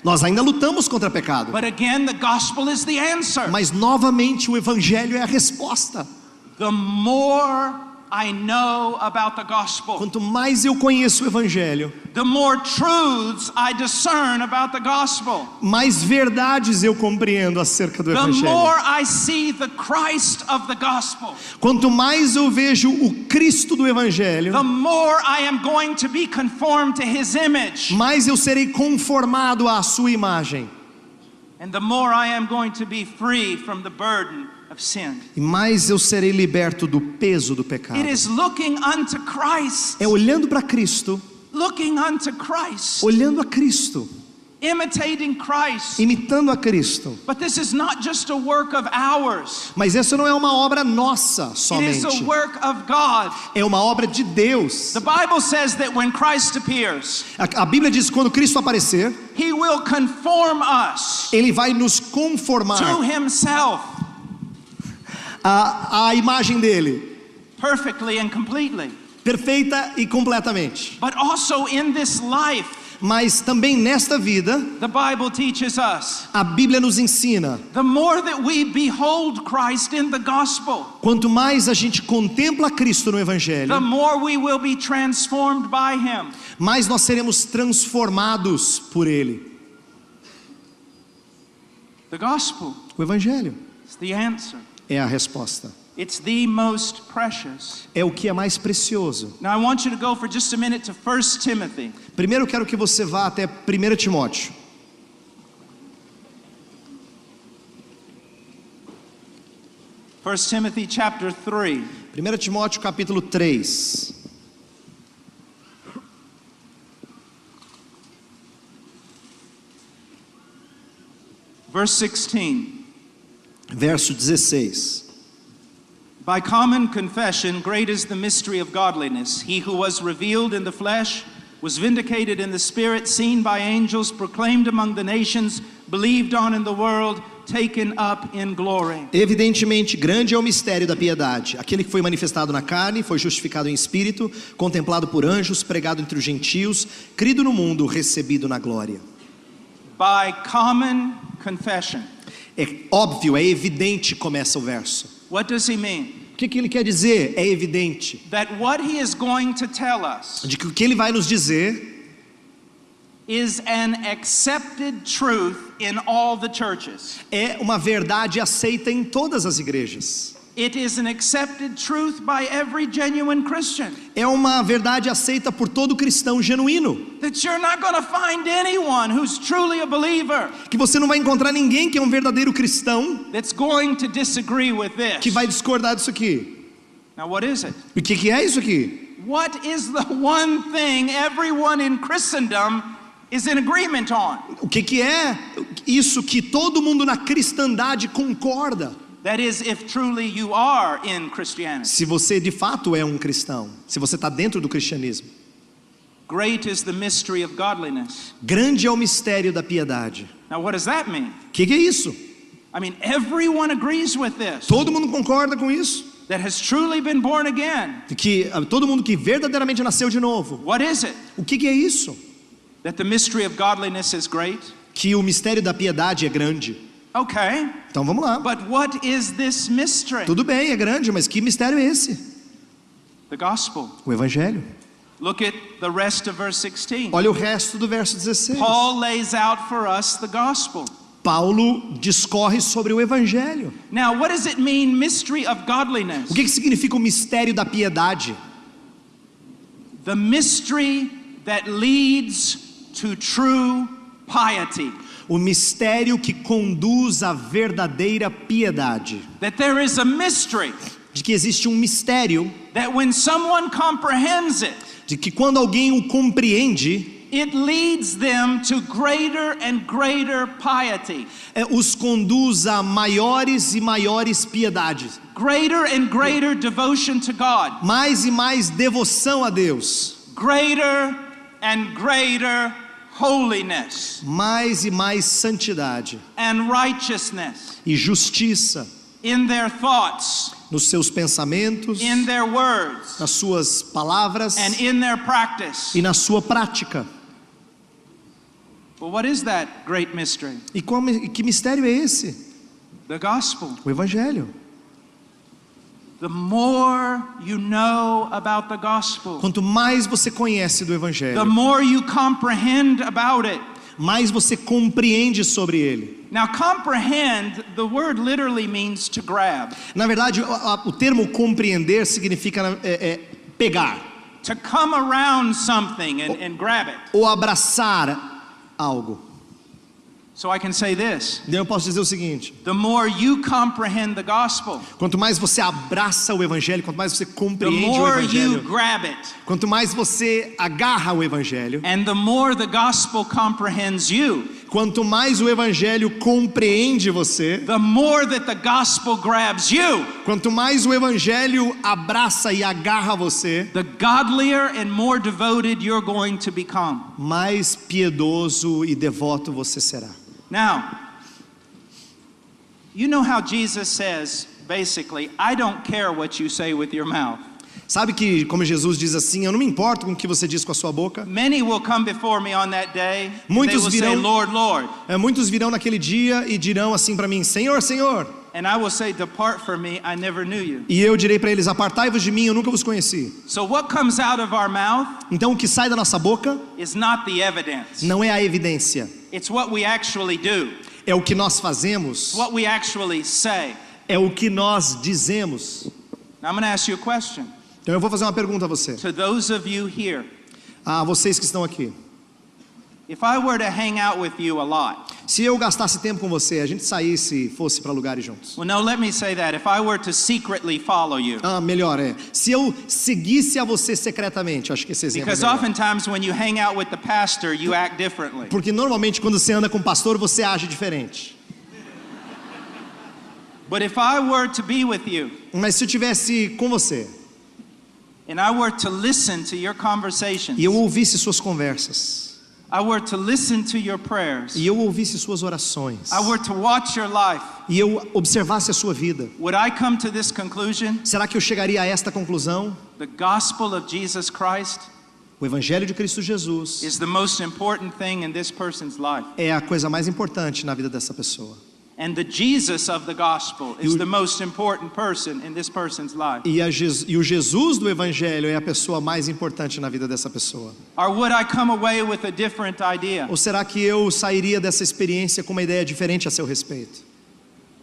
nós ainda lutamos contra o pecado. But again, the gospel is the answer. Mas novamente o evangelho é a resposta. The more I know about the gospel, Quanto mais eu conheço o evangelho, the more truths I discern about the gospel. mais verdades eu compreendo acerca do The evangelho. more I see the Christ of the gospel, Quanto mais eu vejo o Cristo do evangelho, the more I am going to be conformed to his image. mais eu serei conformado à sua imagem. And the more I am going to be free from the burden of sin. E mais eu serei liberto do peso do pecado. It is looking unto Christ. É olhando para Cristo, Looking unto Christ. olhando a Cristo, Imitating Christ. imitando a Cristo. But this is not just a work of ours. Mas essa não é uma obra nossa It is somente. a work of God. É uma obra de Deus. The Bible says that when Christ appears, A Bíblia diz que quando Cristo aparecer, he will conform us Ele vai nos to conformar himself à imagem dele, perfectly and completely. perfeita e completamente. But also in this life, Mas também nesta vida, the Bible teaches us, a Bíblia nos ensina, the more that we behold Christ in the gospel, quanto mais a gente contempla Cristo no Evangelho, the more we will be transformed by him. mais nós seremos transformados por Ele. The gospel O Evangelho is the answer. é a resposta. It's the most precious. É o que é mais precioso. Now I want you to go for just a minute to 1 Timothy. Primeiro eu quero que você vá até 1 Timóteo. 1 Timothy chapter 3. 1 Timóteo capítulo 3. Verse 16. Verso 16. By common confession, great is the mystery of godliness. He who was revealed in the flesh was vindicated in the spirit, seen by angels, proclaimed among the nations, believed on in the world, taken up in glory. Evidentemente, grande é o mistério da piedade. Aquele que foi manifestado na carne, foi justificado em espírito, contemplado por anjos, pregado entre os gentios, crido no mundo, recebido na glória. By common confession. É óbvio, é evidente, começa o verso. What does he mean? O que ele quer dizer? É evidente. That what he is going to tell us De que o que ele vai nos dizer is an accepted truth in all the churches. é uma verdade aceita em todas as igrejas. It is an accepted truth by every genuine Christian. É uma verdade aceita por todo cristão genuíno. That you're not going to find anyone who's truly a believer Que você não vai encontrar ninguém que é um verdadeiro cristão that's going to disagree with this. que vai discordar disso aqui. Now what is it? O que é isso aqui? What is the one thing everyone in Christendom is in agreement on? O que é isso que todo mundo na cristandade concorda? That is, if truly you are in Christianity. Se você de fato é um cristão, se você está dentro do cristianismo. Great is the mystery of godliness. Grande é o mistério da piedade. Now what does that mean? O que é isso? I mean, everyone agrees with this. Todo mundo concorda com isso? That has truly been born again. Que todo mundo que verdadeiramente nasceu de novo. What is it? O que é isso? That the mystery of godliness is great? Que o mistério da piedade é grande. Okay. Então vamos lá. But what is this mystery? Tudo bem, é grande, mas que mistério é esse? The gospel. O evangelho. Look at the rest of verse 16. Olha o resto do verso 16. Paul lays out for us the gospel. Paulo discorre sobre o evangelho. Now, what does it mean, mystery of godliness? O que significa o mistério da piedade? The mystery that leads to true piety. O mistério que conduz à verdadeira piedade. That there is a mystery De que existe um mistério that when someone comprehends it, de que quando alguém o compreende, it leads them to greater and greater piety. Os conduz a maiores e maiores piedades. Greater and greater devotion to God. Mais e mais devoção a Deus. Greater and greater holiness. Mais e mais santidade. And righteousness. E justiça. In their thoughts. Nos seus pensamentos. In their words. Nas suas palavras. And in their practice. E na sua prática. Well, what is that great mystery? E que mistério é esse? The gospel. O evangelho. The more you know about the gospel, quanto mais você conhece do evangelho, the more you comprehend about it, mais você compreende sobre ele. Now comprehend, the word literally means to grab. Na verdade, o termo compreender significa pegar. To come around something and grab it. Ou abraçar algo. So I can say this. Eu posso dizer o seguinte: the more you comprehend the gospel, quanto mais você abraça o evangelho, quanto mais você the compreende o more you evangelho, grab it, quanto mais você agarra o evangelho, and the more the gospel comprehends you, quanto mais o evangelho compreende você, the more that the gospel grabs you, quanto mais o evangelho abraça e agarra você, the godlier and more devoted you're going to become. Mais piedoso e devoto você será. Now, you know how Jesus says, basically, I don't care what you say with your mouth. Sabe que, como Jesus diz assim, eu não me importo com o que você diz com a sua boca. Many will come before me on that day. Muitos They will say, Lord, Lord. Muitos virão naquele dia e dirão assim para mim, Senhor, Senhor. And I will say, depart from me, I never knew you. E eu direi para eles, apartai-vos de mim, eu nunca vos conheci. So what comes out of our mouth então o que sai da nossa boca is not the evidence. Não é a evidência. It's what we actually do. É o que nós fazemos. What we actually say. É o que nós dizemos. Now I'm going to ask you a question. Então eu vou fazer uma pergunta a você. To those of you here. A vocês que estão aqui. If I were to hang out with you a lot. Se eu gastasse tempo com você, a gente saísse, fosse para lugares juntos. Well, no, let me say that. If I were to secretly follow you. Melhor é. Se eu seguisse a você secretamente, acho que esse exemplo Because é oftentimes when you hang out with the pastor, you act differently. Porque normalmente quando você anda com o pastor, você age diferente. But if I were to be with you. Mas se eu tivesse com você. And I were to listen to your conversations. E eu ouvisse suas conversas. I were to listen to your prayers. E eu ouvisse suas orações. I were to watch your life. E eu observasse a sua vida. Would I come to this conclusion? Será que eu chegaria a esta conclusão? The gospel of Jesus Christ O evangelho de Cristo Jesus is the most important thing in this person's life. É a coisa mais importante na vida dessa pessoa. And the Jesus of the gospel is the most important person in this person's life. E o Jesus do evangelho é a pessoa mais importante na vida dessa pessoa. Or would I come away with a different idea? Ou será que eu sairia dessa experiência com uma ideia diferente a seu respeito?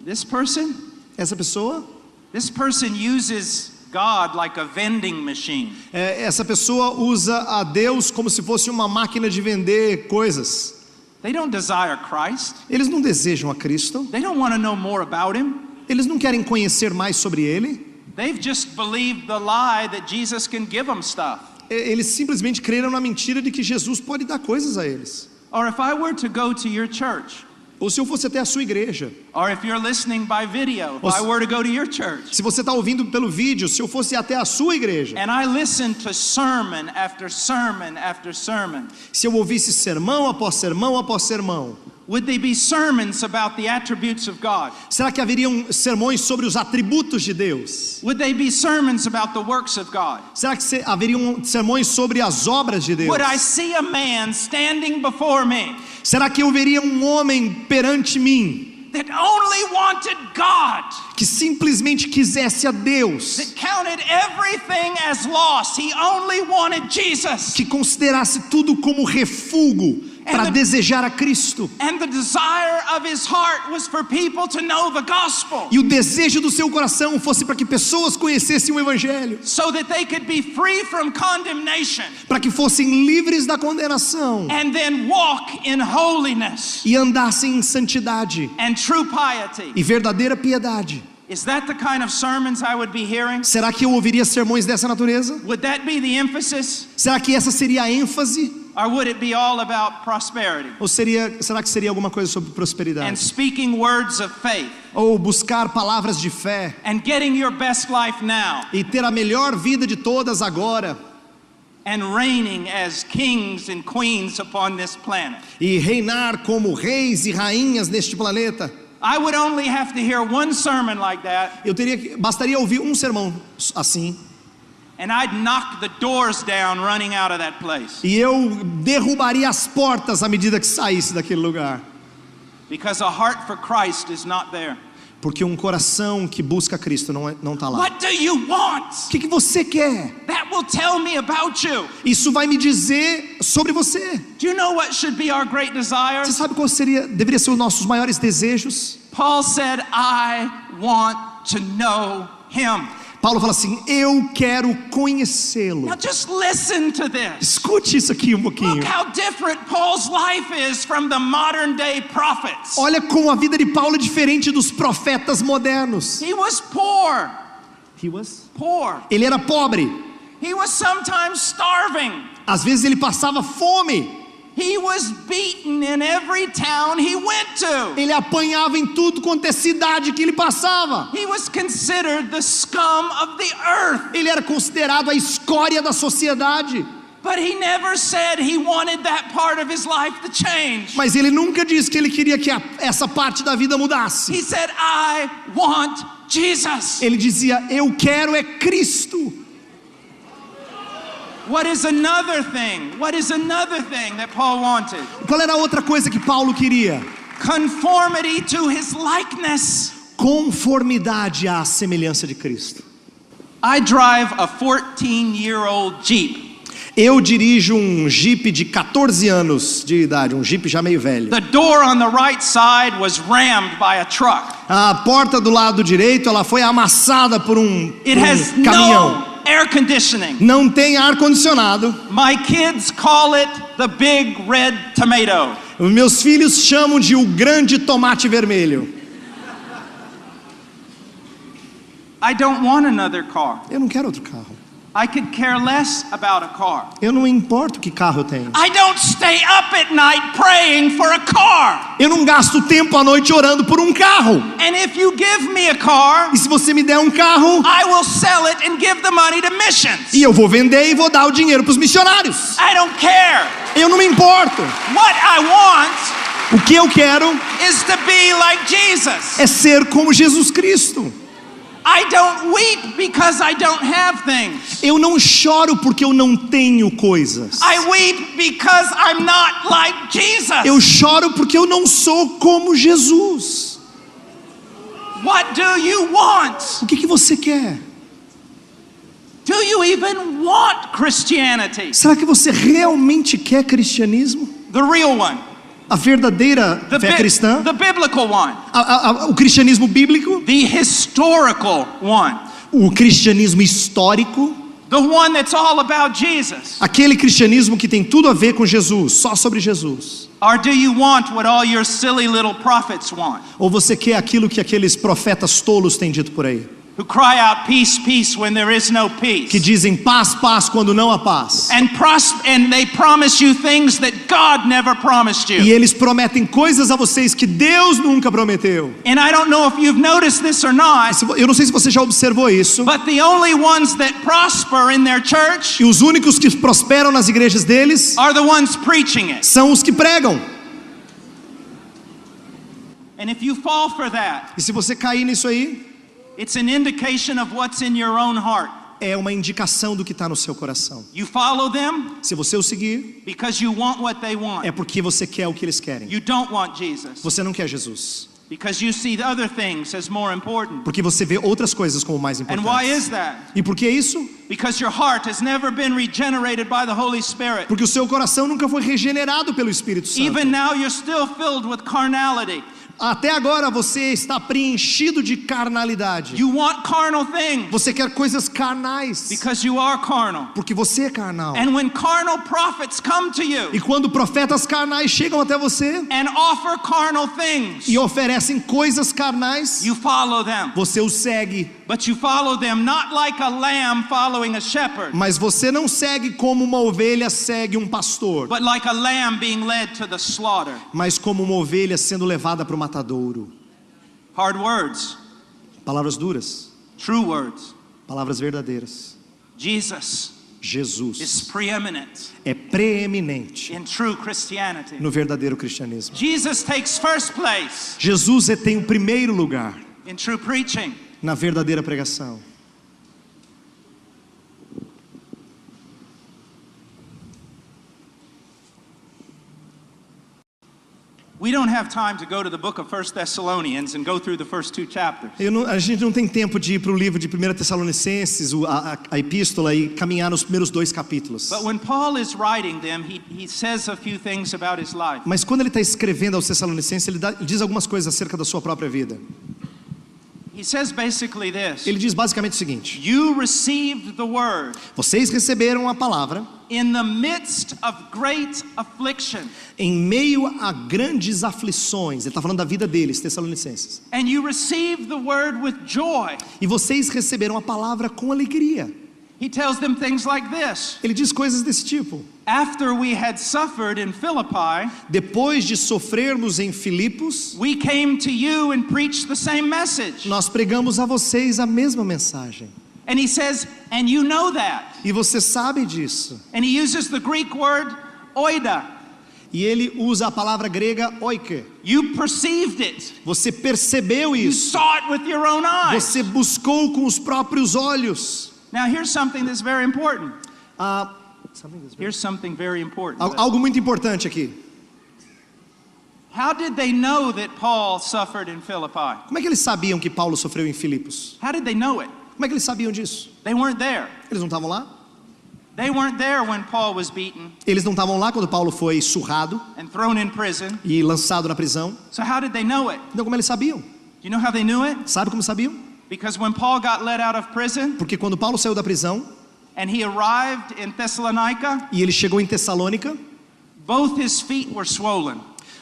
This person? Essa pessoa? This person uses God like a vending machine. Essa pessoa usa a Deus como se fosse uma máquina de vender coisas. They don't desire Christ. Eles não desejam a Cristo. They don't want to know more about him. Eles não querem conhecer mais sobre ele. They've just believed the lie that Jesus can give them stuff. Eles simplesmente creram na mentira de que Jesus pode dar coisas a eles. Or if I were to go to your church. Ou se eu fosse até a sua igreja. Or if you're listening by video, if I were to go to your church. Se você está ouvindo pelo vídeo, se eu fosse até a sua igreja. And I listened to sermon after sermon after sermon. Se eu ouvisse sermão após sermão após sermão. Would they be sermons about the attributes of God? Será que haveriam sermões sobre os atributos de Deus? Would they be sermons about the works of God? Será que haveriam sermões sobre as obras de Deus? Would I see a man standing before me? Será que eu veria um homem perante mim? That only wanted God. Que simplesmente quisesse a Deus. That counted everything as lost. He only wanted Jesus. Que considerasse tudo como refúgio para desejar a Cristo. And the desire of his heart was for people to know the gospel. E o desejo do seu coração fosse para que pessoas conhecessem o evangelho. So that they could be free from condemnation. Para que fossem livres da condenação. And then walk in holiness. E andassem em santidade. And true piety. E verdadeira piedade. Is that the kind of sermons I would be hearing? Será que eu ouviria sermões dessa natureza? Would that be the emphasis? Será que essa seria a ênfase? Or would it be all about prosperity? Ou será que seria alguma coisa sobre And prosperidade? speaking words of faith? Ou buscar palavras de fé And getting your best life now? e ter a melhor vida de todas agora And reigning as kings and queens upon this planet? e reinar como reis e rainhas neste planeta? I would only have to hear one sermon like that, Bastaria ouvir um sermão assim and I'd knock the doors down running out of that place. e eu derrubaria as portas à medida que saísse daquele lugar. Because a heart for Christ is not there. Porque um coração que busca Cristo não está lá. What do you want? O que você quer? That will tell me about you. Isso vai me dizer sobre você. Do you know what should be our great desire? Você sabe qual deveria ser os nossos maiores desejos? Paul said, I want to know him. Paulo fala assim: eu quero conhecê-lo. Now just listen to this. Escute isso aqui um pouquinho. Look how different Paul's life is from the modern day prophets. Olha como a vida de Paulo é diferente dos profetas modernos. He was poor. Poor. Ele era pobre. He was sometimes starving. Às vezes ele passava fome. He was beaten in every town he went to. Ele apanhava em tudo quanto é cidade que ele passava. He was considered the scum of the earth. Ele era considerado a escória da sociedade. But he never said he wanted that part of his life to change. Mas ele nunca disse que ele queria que essa parte da vida mudasse. He said, I want Jesus. Ele dizia: eu quero é Cristo. What is another thing? What is another thing that Paul wanted? Qual era a outra coisa que Paulo queria? Conformity to his likeness. Conformidade à semelhança de Cristo. I drive a 14-year-old Jeep. Eu dirijo um Jeep de 14 anos de idade, um Jeep já meio velho. The door on the right side was rammed by a truck. A porta do lado direito, ela foi amassada por um caminhão. No air conditioning. Não tem ar condicionado. My kids call it the big red tomato. Os meus filhos chamam de o grande tomate vermelho. I don't want another car. Eu não quero outro carro. I could care less about a car. Eu não importo que carro eu tenho. I don't stay up at night praying for a car. Eu não gasto tempo à noite orando por um carro. And if you give me a car, E se você me der um carro, I will sell it and give the money to missions. e eu vou vender e vou dar o dinheiro para os missionários. I don't care. Eu não me importo. What I want O que eu quero is to be like Jesus. é ser como Jesus Cristo. I don't weep because I don't have things. Eu não choro porque eu não tenho coisas. I weep because I'm not like Jesus. Eu choro porque eu não sou como Jesus. What do you want? O que você quer? Do you even want Christianity? Será que você realmente quer cristianismo? The real one. A verdadeira fé cristã? The biblical one. O cristianismo bíblico? The historical one. O cristianismo histórico? The one that's all about Jesus. Aquele cristianismo que tem tudo a ver com Jesus, só sobre Jesus? Or do you want what all your silly little prophets want? Ou você quer aquilo que aqueles profetas tolos têm dito por aí? Who cry out peace, peace when there is no peace. Que dizem paz, paz quando não há paz. And they promise you things that God never promised you. E eles prometem coisas a vocês que Deus nunca prometeu. And I don't know if you've noticed this or not. Eu não sei se você já observou isso. But the only ones that prosper in their church E os únicos que prosperam nas igrejas deles are the ones preaching it. são os que pregam. And if you fall for that, E se você cair nisso aí, it's an indication of what's in your own heart. é uma indicação do que está no seu coração. You follow them Se você o seguir, because you want what they want. é porque você quer o que eles querem. You don't want Jesus Você não quer Jesus. because you see the other things as more important. Porque você vê outras coisas como mais And why importantes. is that? E por que isso? Because your heart has never been regenerated by the Holy Spirit. Porque o seu coração nunca foi regenerado pelo Espírito Santo. Even now you're still filled with carnality. Até agora você está preenchido de carnalidade. You want carnal things Você quer coisas carnais, because you are carnal. porque você é carnal. And when carnal prophets come to you E quando profetas carnais chegam até você and offer carnal things, e oferecem coisas carnais, you follow them. você os segue. But you follow them not like a lamb following a shepherd, Mas você não segue como uma ovelha segue um pastor, but like a lamb being led to the slaughter. mas como uma ovelha sendo levada para o matadouro. Hard words, Palavras duras, true words. palavras verdadeiras. Jesus is Jesus preeminent é preeminente in true Christianity. no verdadeiro cristianismo. Jesus takes first place Jesus tem o primeiro lugar in true preaching. na verdadeira pregação. We don't have time to go to the book of 1 Thessalonians and go through the first 2 chapters. A gente não tem tempo de ir para o livro de 1 Tessalonicenses, a epístola, e caminhar nos primeiros 2 capítulos. But when Paul is writing them, he says a few things about his life. Mas quando ele está escrevendo aos Tessalonicenses, ele diz algumas coisas acerca da sua própria vida. He says basically this: Ele diz basicamente o seguinte: you received the word vocês receberam a palavra in the midst of great affliction, em meio a grandes aflições. Ele está falando da vida deles, Tessalonicenses. and you received the word with joy. E vocês receberam a palavra com alegria. He tells them things like this: Ele diz coisas desse tipo. after we had suffered in Philippi, Depois de sofrermos em Filipos, we came to you and preached the same message. nós pregamos a vocês a mesma mensagem. And he says, and you know that. E você sabe disso. And he uses the Greek word oida. E ele usa a palavra grega oike. You perceived it. Você percebeu You isso. saw it with your own eyes. Você buscou com os próprios olhos. Now here's something that's very important. Ah, Here's something very important. algo muito importante aqui. How did they know that Paul suffered in Philippi? Como é que eles sabiam que Paulo sofreu em Filipos? How did they know it? Como é que eles sabiam disso? They weren't there. Eles não estavam lá? They weren't there when Paul was beaten Eles não estavam lá quando Paulo foi surrado and thrown in prison. e lançado na prisão? So how did they know it? Então como eles sabiam? Do you know how they knew it? Sabe como sabiam? Because when Paul got let out of prison Porque quando Paulo saiu da prisão and he arrived in Thessalonica, e ele chegou em Tessalônica, both his feet were swollen.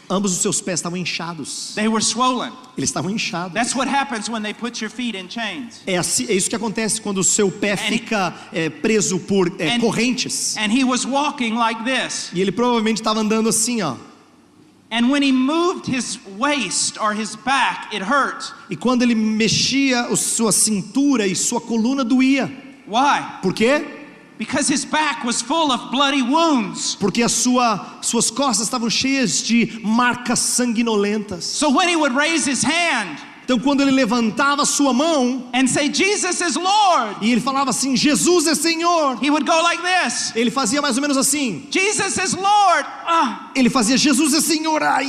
ambos os seus pés estavam inchados. They were swollen. Eles estavam inchados. That's what happens when they put your feet in chains. É isso que acontece quando o seu pé fica preso por correntes. And he was walking like this. E ele provavelmente estava andando assim, ó. And when he moved his waist or his back, it hurt. E quando ele mexia a sua cintura e sua coluna doía. Why? Por quê? Because his back was full of bloody wounds. Porque suas costas estavam cheias de marcas sanguinolentas. So when he would raise his hand Então quando ele levantava a sua mão and say, Jesus is Lord, e ele falava assim, Jesus é Senhor, he would go like this. ele fazia mais ou menos assim. Jesus is Lord. Ele fazia, Jesus é Senhor, ai.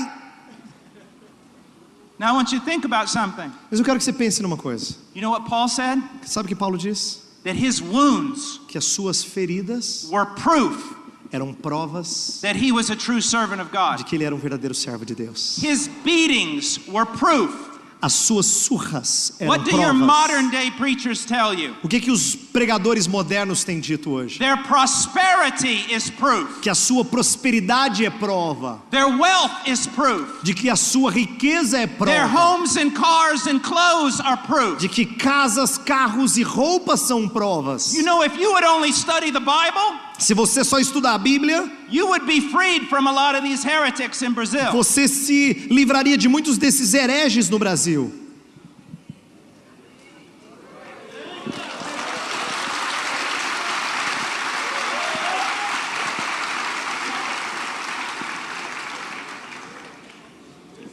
Now I want you to think about something. Mas eu quero que você pense numa coisa. You know what Paul said? Sabe o que Paulo diz? That his wounds Que as suas feridas were proof eram provas that he was a true servant of de God. que ele era um verdadeiro servo de Deus. His beatings were proof. As suas surras eram What do your provas. modern day preachers tell you? O que os pregadores modernos têm dito hoje? Their prosperity is proof. Que a sua prosperidade é prova. Their wealth is proof. De que a sua riqueza é Their prova. homes and cars and clothes are proof. De que casas, carros e roupas são provas. You know, if you would only study the Bible, Se você só estudar a Bíblia, you would be freed from a lot of these heretics in Brazil. você se livraria de muitos desses hereges no Brasil.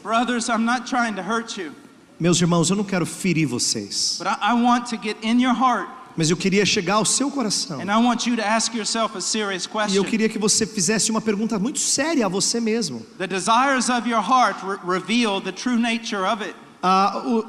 Brothers, I'm not trying to hurt you, Meus irmãos, eu não quero ferir vocês, but I want to get in your heart, mas eu queria chegar ao seu coração. and I want you to ask yourself a serious E eu question. queria que você fizesse uma pergunta muito séria a você mesmo. The desires of your heart reveal the true nature of it.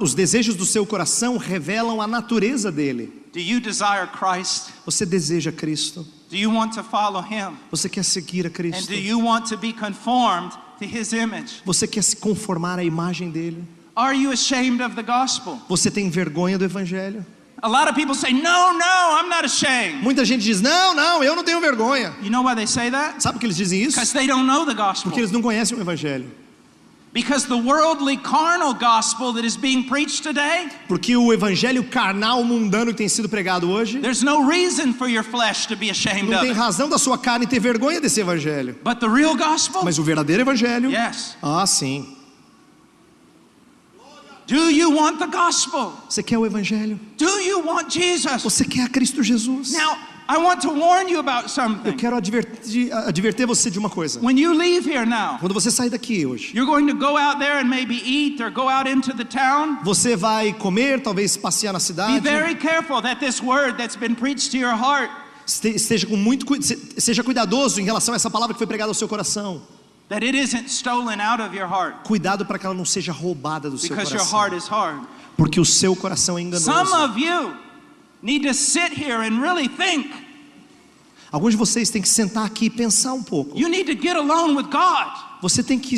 Os desejos do seu coração revelam a natureza dele. Do you desire Christ? Você deseja Cristo? Do you want to follow Him? Você quer seguir a And Cristo? do you want to be conformed to to His image? Você quer se conformar à imagem dele? Are you ashamed of the gospel? Você tem vergonha do evangelho? A lot of people say, no, I'm not ashamed. Muita gente diz, não, eu não tenho vergonha. You know why they say that? Sabe por que eles dizem isso? Because they don't know the gospel. Porque eles não conhecem o evangelho. Because the worldly carnal gospel that is being preached today, Porque o evangelho carnal mundano que tem sido pregado hoje, there's no reason for your flesh to be ashamed não of tem it. razão da sua carne ter vergonha desse evangelho. But the real gospel? Mas o verdadeiro evangelho, Yes. sim. Do you want the gospel? Você quer o evangelho? Do you want Jesus? Você quer a Cristo Jesus? Now, I want to warn you about Eu something. quero adverter você de uma coisa. When you leave here now, Quando você sair daqui hoje, you're going to go out there and maybe eat or go out into the town. você vai comer, talvez passear na Be cidade. very careful that this word that's been preached to your heart, Seja cuidadoso em relação a essa palavra que foi pregada ao seu coração. that it isn't stolen out of your heart, Cuidado para que ela não seja roubada do seu because your heart coração. is hard. Porque o seu coração é enganoso. Some of you need to sit here and really think. Alguns de vocês têm que sentar aqui e pensar um pouco. You need to get alone with God. Você tem que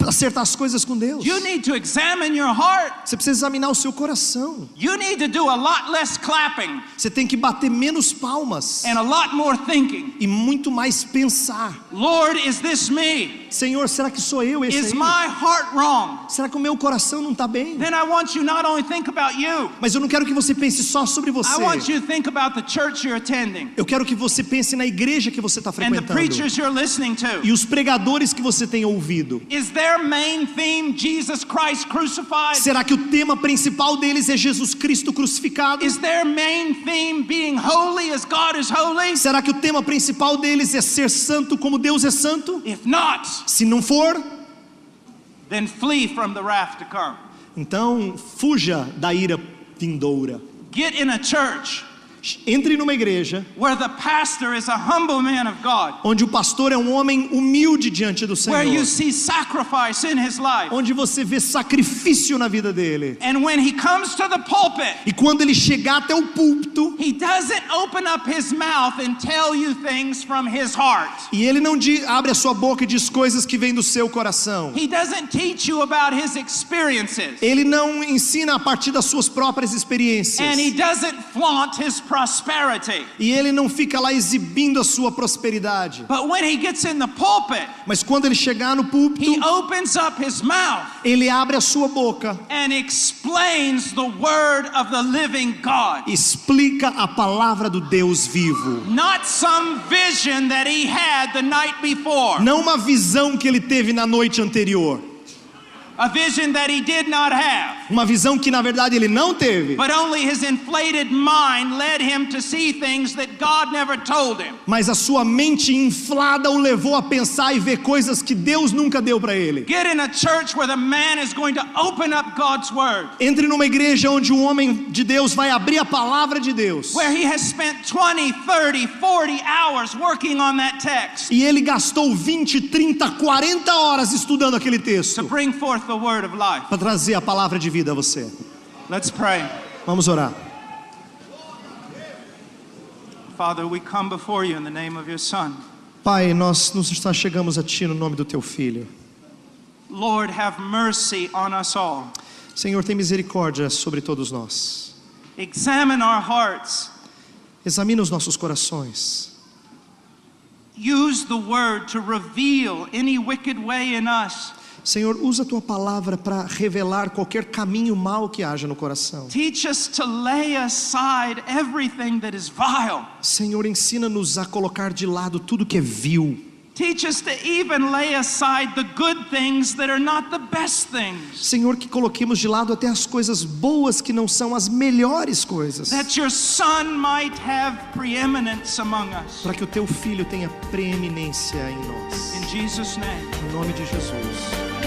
acertar as coisas com Deus. You need to examine your heart. Você precisa examinar o seu coração. You need to do a lot less clapping Você tem que bater menos palmas and a lot more thinking. e muito mais pensar. Lord, is this me? Senhor, será que sou eu esse Is aí? my heart wrong? Será que o meu coração não está bem? Then I want you not only think about you, Mas eu não quero que você pense só sobre I você. want you to think about the church you're attending Eu quero que você pense na igreja que você está and the frequentando preachers you're listening to. e os pregadores que você tem ouvido. Is their main theme Jesus Christ crucified? Será que o tema principal deles é Jesus Cristo crucificado? Is their main theme being holy as God is holy? Será que o tema principal deles é ser santo como Deus é santo? If not, Se não for, then flee from the wrath to come. então fuja da ira vindoura. Get in a church Entre numa igreja where the pastor is a humble man of God, onde o pastor é um homem humilde diante do where you Senhor, see sacrifice in his life. onde você vê sacrifício na vida dele. And when he comes to the pulpit, E quando ele chegar até o púlpito, he doesn't open up his mouth and tell you things from his heart. e ele não abre a sua boca e diz coisas que vêm do seu coração. He doesn't teach you about his experiences. Ele não ensina a partir das suas próprias experiências. And he doesn't flaunt his prosperity. E ele não fica lá exibindo a sua prosperidade. But when he gets in the pulpit, Mas quando ele chegar no púlpito, he opens up his mouth ele abre a sua boca, and explains the word of the living God. explica a palavra do Deus vivo. Not some vision that he had the night before. Não uma visão que ele teve na noite anterior. A vision that he did not have. Uma visão que na verdade ele não teve. But only his inflated mind led him to see things that God never told him. Mas a sua mente inflada o levou a pensar e ver coisas que Deus nunca deu para ele. Get in a church where the man is going to open up God's word. Entre numa igreja onde um homem de Deus vai abrir a palavra de Deus. Where he has spent 20, 30, 40 hours working on that text. E ele gastou 20, 30, 40 horas estudando aquele To texto bring forth the word of life. para trazer a palavra de vida a você. Let's pray. Vamos orar. Father, we come before you in the name of your Son. Pai, nós chegamos a Ti no nome do Teu Filho. Lord, have mercy on us all. Senhor, tem misericórdia sobre todos nós. Examine our hearts. Examina os nossos corações. Use the word to reveal any wicked way in us. Senhor, usa a Tua palavra para revelar qualquer caminho mau que haja no coração. Teach us to lay aside everything that is vile. Senhor, ensina-nos a colocar de lado tudo que é vil. Teach us to even lay aside the good things that are not the best things. Senhor, que coloquemos de lado até as coisas boas que não são as melhores coisas. That your Son might have preeminence among us. Para que o Teu Filho tenha preeminência em nós. In Jesus' name. Em nome de Jesus.